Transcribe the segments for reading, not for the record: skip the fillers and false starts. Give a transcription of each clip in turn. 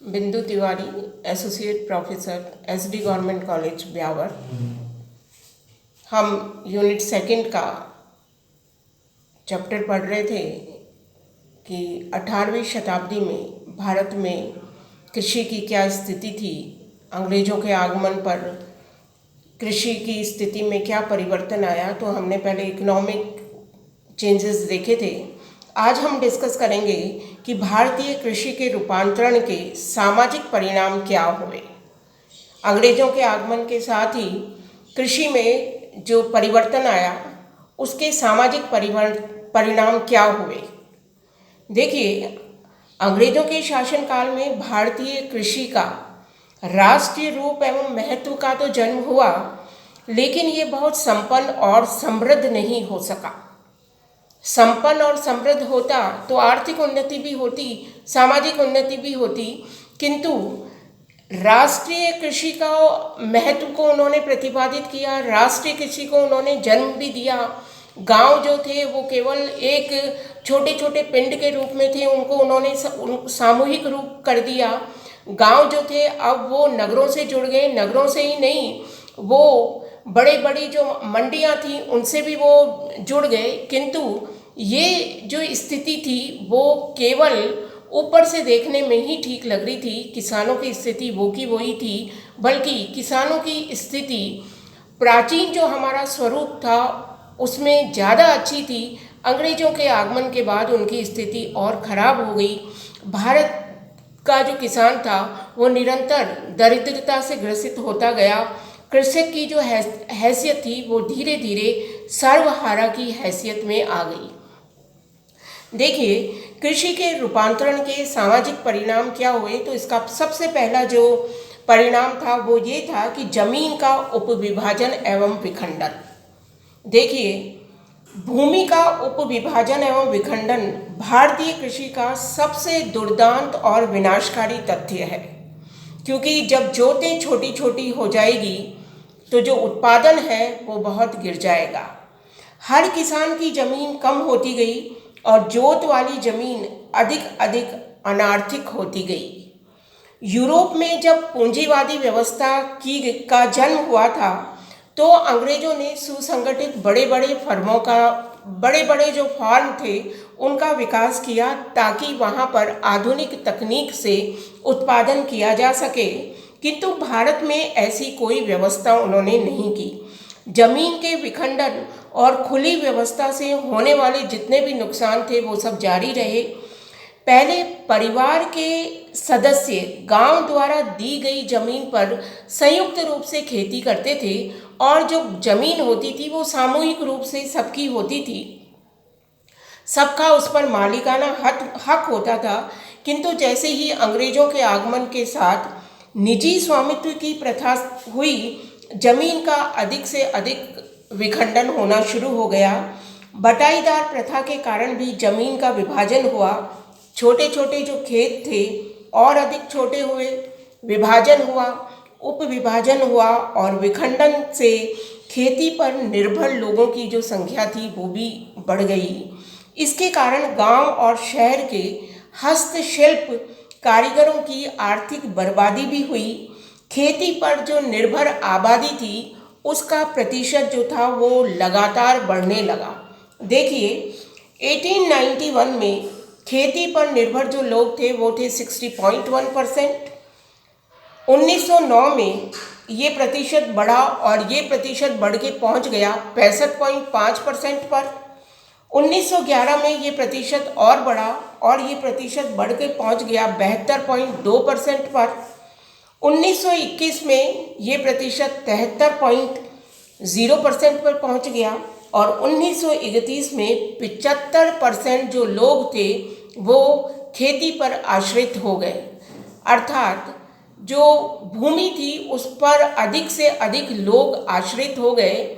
बिंदु Tiwari, associate professor, SD government college Beawar. हम unit second का चैप्टर पढ़ रहे थे कि 18वीं शताब्दी में भारत में कृषि की क्या स्थिति थी, अंग्रेज़ों के आगमन पर कृषि की स्थिति में क्या परिवर्तन आया। तो हमने पहले इकोनॉमिक चेंजेस देखे थे। आज हम डिस्कस करेंगे कि भारतीय कृषि के रूपांतरण के सामाजिक परिणाम क्या हुए। अंग्रेज़ों के आगमन के साथ ही कृषि में जो परिवर्तन आया उसके सामाजिक परिणाम क्या हुए। देखिए, अंग्रेज़ों के शासनकाल में भारतीय कृषि का राष्ट्रीय रूप एवं महत्व का तो जन्म हुआ, लेकिन ये बहुत संपन्न और समृद्ध नहीं हो सका। संपन्न और समृद्ध होता तो आर्थिक उन्नति भी होती, सामाजिक उन्नति भी होती, किंतु राष्ट्रीय कृषि का महत्व को उन्होंने प्रतिपादित किया, राष्ट्रीय कृषि को उन्होंने जन्म भी दिया। गांव जो थे वो केवल एक छोटे छोटे पिंड के रूप में थे, उनको उन्होंने सामूहिक रूप कर दिया। गांव जो थे अब वो नगरों से जुड़ गए, नगरों से ही नहीं, वो बड़े बड़ी जो मंडियां थी उनसे भी वो जुड़ गए। किंतु ये जो स्थिति थी वो केवल ऊपर से देखने में ही ठीक लग रही थी। किसानों की स्थिति वो की वही थी, बल्कि किसानों की स्थिति प्राचीन जो हमारा स्वरूप था उसमें ज़्यादा अच्छी थी। अंग्रेज़ों के आगमन के बाद उनकी स्थिति और ख़राब हो गई। भारत का जो किसान था वो निरंतर दरिद्रता से ग्रसित होता गया। कृषक की जो हैसियत थी वो धीरे धीरे सर्वहारा की हैसियत में आ गई। देखिए, कृषि के रूपांतरण के सामाजिक परिणाम क्या हुए, तो इसका सबसे पहला जो परिणाम था वो ये था कि जमीन का उपविभाजन एवं विखंडन। देखिए, भूमि का उपविभाजन एवं विखंडन भारतीय कृषि का सबसे दुर्दांत और विनाशकारी तथ्य है, क्योंकि जब जोतें छोटी छोटी हो जाएगी तो जो उत्पादन है वो बहुत गिर जाएगा। हर किसान की ज़मीन कम होती गई और जोत वाली ज़मीन अधिक अधिक अनार्थिक होती गई। यूरोप में जब पूंजीवादी व्यवस्था का जन्म हुआ था तो अंग्रेज़ों ने सुसंगठित बड़े बड़े जो फार्म थे उनका विकास किया, ताकि वहाँ पर आधुनिक तकनीक से उत्पादन किया जा सके। किंतु भारत में ऐसी कोई व्यवस्था उन्होंने नहीं की। जमीन के विखंडन और खुली व्यवस्था से होने वाले जितने भी नुकसान थे वो सब जारी रहे। पहले परिवार के सदस्य गांव द्वारा दी गई जमीन पर संयुक्त रूप से खेती करते थे और जो जमीन होती थी वो सामूहिक रूप से सबकी होती थी, सबका उस पर मालिकाना हक होता था। किंतु जैसे ही अंग्रेज़ों के आगमन के साथ निजी स्वामित्व की प्रथा हुई, जमीन का अधिक से अधिक विखंडन होना शुरू हो गया। बटाईदार प्रथा के कारण भी जमीन का विभाजन हुआ। छोटे छोटे जो खेत थे और अधिक छोटे हुए, विभाजन हुआ, उपविभाजन हुआ और विखंडन से खेती पर निर्भर लोगों की जो संख्या थी वो भी बढ़ गई। इसके कारण गांव और शहर के हस्तशिल्प कारीगरों की आर्थिक बर्बादी भी हुई। खेती पर जो निर्भर आबादी थी उसका प्रतिशत जो था वो लगातार बढ़ने लगा। देखिए, 1891 में खेती पर निर्भर जो लोग थे वो थे 60.1%। 1909 में ये प्रतिशत बढ़ा और ये प्रतिशत बढ़ के पहुंच गया 65.5% पर। 1911 में ये प्रतिशत और बढ़ा और ये प्रतिशत बढ़ के पहुंच गया 72.2% पर। 1921 में ये प्रतिशत 73.0% पर पहुंच गया और 1931 में 75% जो लोग थे वो खेती पर आश्रित हो गए। अर्थात जो भूमि थी उस पर अधिक से अधिक लोग आश्रित हो गए।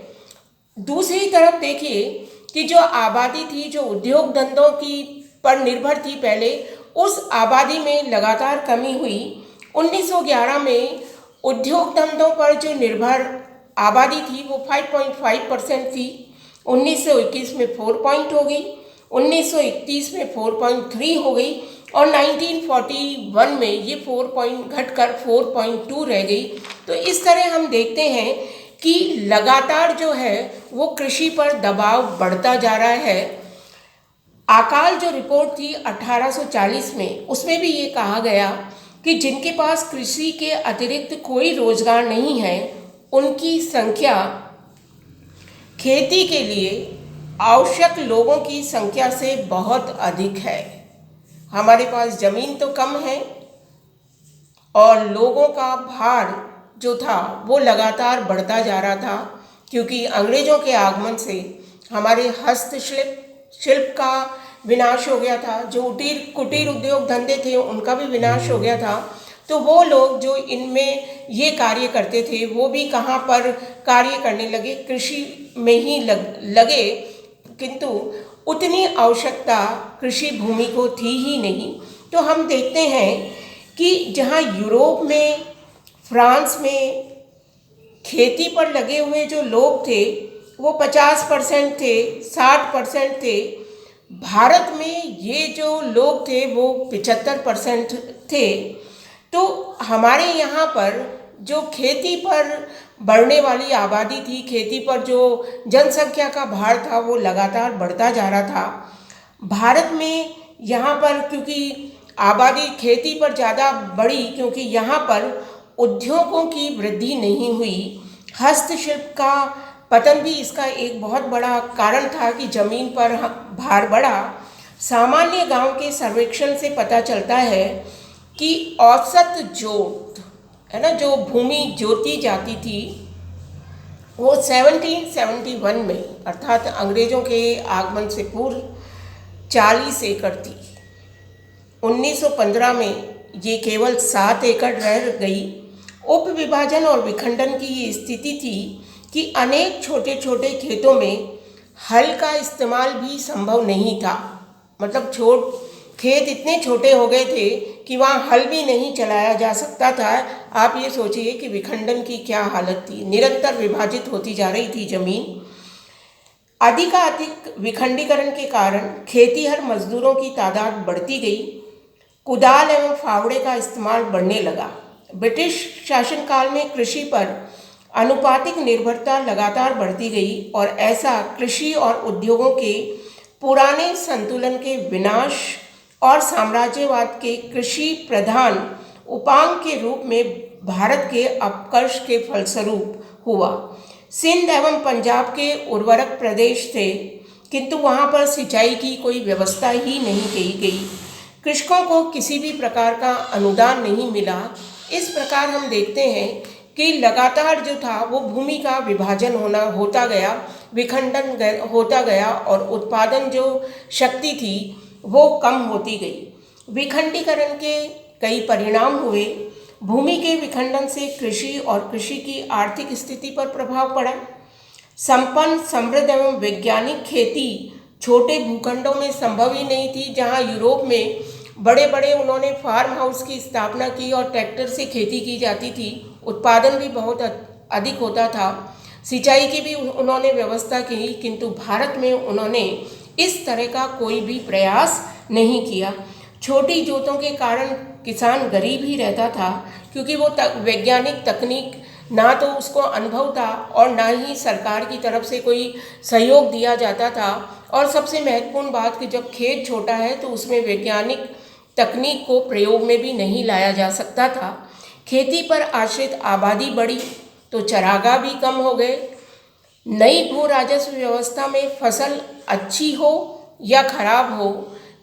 दूसरी तरफ देखिए कि जो आबादी थी, जो उद्योग धंधों की पर निर्भर थी पहले, उस आबादी में लगातार कमी हुई। 1911 में उद्योग धंधों पर जो निर्भर आबादी थी वो 5.5% थी। 1921 में 4 पॉइंट हो गई, 1931 में 4.3 हो गई और 1941 में ये 4 पॉइंट घटकर 4.2 रह गई। तो इस तरह हम देखते हैं कि लगातार जो है वो कृषि पर दबाव बढ़ता जा रहा है। आकाल जो रिपोर्ट थी 1840 में, उसमें भी ये कहा गया कि जिनके पास कृषि के अतिरिक्त कोई रोजगार नहीं है उनकी संख्या खेती के लिए आवश्यक लोगों की संख्या से बहुत अधिक है। हमारे पास जमीन तो कम है और लोगों का भार जो था वो लगातार बढ़ता जा रहा था, क्योंकि अंग्रेजों के आगमन से हमारे शिल्प का विनाश हो गया था। जो कुटीर उद्योग धंधे थे उनका भी विनाश हो गया था। तो वो लोग जो इनमें ये कार्य करते थे वो भी कहाँ पर कार्य करने लगे, कृषि में ही लगे, किंतु उतनी आवश्यकता कृषि भूमि को थी ही नहीं। तो हम देखते हैं कि जहाँ यूरोप में, फ्रांस में खेती पर लगे हुए जो लोग थे वो 50% थे, 60% थे। भारत में ये जो लोग थे वो 75% थे। तो हमारे यहाँ पर जो खेती पर बढ़ने वाली आबादी थी, खेती पर जो जनसंख्या का भार था वो लगातार बढ़ता जा रहा था। भारत में यहाँ पर क्योंकि आबादी खेती पर ज़्यादा बढ़ी, क्योंकि यहाँ पर उद्योगों की वृद्धि नहीं हुई, हस्तशिल्प का पतन भी इसका एक बहुत बड़ा कारण था कि जमीन पर भार बढ़ा। सामान्य गांव के सर्वेक्षण से पता चलता है कि औसत जोत है ना, जो भूमि जोती जाती थी वो 1771 में, अर्थात अंग्रेजों के आगमन से पूर्व 40 एकड़ थी। 1915 में ये केवल 7 एकड़ रह गई। उप विभाजन और विखंडन की ये स्थिति थी कि अनेक छोटे छोटे खेतों में हल का इस्तेमाल भी संभव नहीं था। मतलब खेत इतने छोटे हो गए थे कि वहाँ हल भी नहीं चलाया जा सकता था। आप ये सोचिए कि विखंडन की क्या हालत थी, निरंतर विभाजित होती जा रही थी जमीन। अधिकाधिक विखंडीकरण के कारण खेतीहर मजदूरों की तादाद बढ़ती गई, कुदाल एवं फावड़े का इस्तेमाल बढ़ने लगा। ब्रिटिश शासनकाल में कृषि पर अनुपातिक निर्भरता लगातार बढ़ती गई और ऐसा कृषि और उद्योगों के पुराने संतुलन के विनाश और साम्राज्यवाद के कृषि प्रधान उपांग के रूप में भारत के अपकर्ष के फलस्वरूप हुआ। सिंध एवं पंजाब के उर्वरक प्रदेश थे, किंतु वहाँ पर सिंचाई की कोई व्यवस्था ही नहीं की गई। कृषकों को किसी भी प्रकार का अनुदान नहीं मिला। इस प्रकार हम देखते हैं कि लगातार जो था वो भूमि का विभाजन होता गया, विखंडन होता गया और उत्पादन जो शक्ति थी वो कम होती गई। विखंडीकरण के कई परिणाम हुए। भूमि के विखंडन से कृषि और कृषि की आर्थिक स्थिति पर प्रभाव पड़ा। संपन्न, समृद्ध एवं वैज्ञानिक खेती छोटे भूखंडों में संभव ही नहीं थी। जहां यूरोप में बड़े बड़े उन्होंने फार्म हाउस की स्थापना की और ट्रैक्टर से खेती की जाती थी, उत्पादन भी बहुत अधिक होता था, सिंचाई की भी उन्होंने व्यवस्था की, किंतु भारत में उन्होंने इस तरह का कोई भी प्रयास नहीं किया। छोटी जोतों के कारण किसान गरीब ही रहता था, क्योंकि वो वैज्ञानिक तकनीक ना तो उसको अनुभव था और ना ही सरकार की तरफ से कोई सहयोग दिया जाता था। और सबसे महत्वपूर्ण बात कि जब खेत छोटा है तो उसमें वैज्ञानिक तकनीक को प्रयोग में भी नहीं लाया जा सकता था। खेती पर आश्रित आबादी बढ़ी तो चरागाह भी कम हो गए। नई भू राजस्व व्यवस्था में फसल अच्छी हो या खराब हो,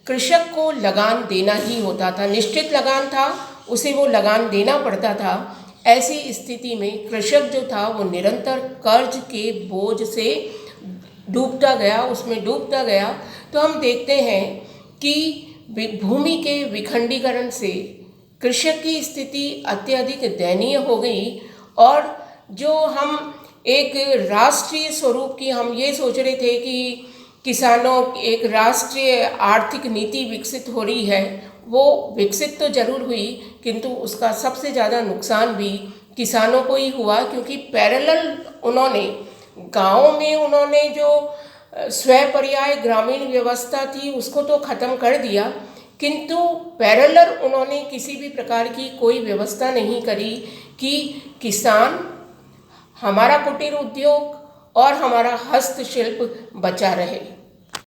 कृषक को लगान देना ही होता था। निश्चित लगान था, उसे वो लगान देना पड़ता था। ऐसी स्थिति में कृषक जो था वो निरंतर कर्ज के बोझ से डूबता गया, उसमें डूबता गया। तो हम देखते हैं कि भूमि के विखंडीकरण से कृषक की स्थिति अत्यधिक दयनीय हो गई। और जो हम एक राष्ट्रीय स्वरूप की हम ये सोच रहे थे कि किसानों एक राष्ट्रीय आर्थिक नीति विकसित हो रही है, वो विकसित तो जरूर हुई, किंतु उसका सबसे ज़्यादा नुकसान भी किसानों को ही हुआ। क्योंकि पैरेलल उन्होंने गाँव में उन्होंने जो स्वपर्याय ग्रामीण व्यवस्था थी उसको तो ख़त्म कर दिया, किंतु पैरेलल उन्होंने किसी भी प्रकार की कोई व्यवस्था नहीं करी कि किसान, हमारा कुटीर उद्योग और हमारा हस्तशिल्प बचा रहे।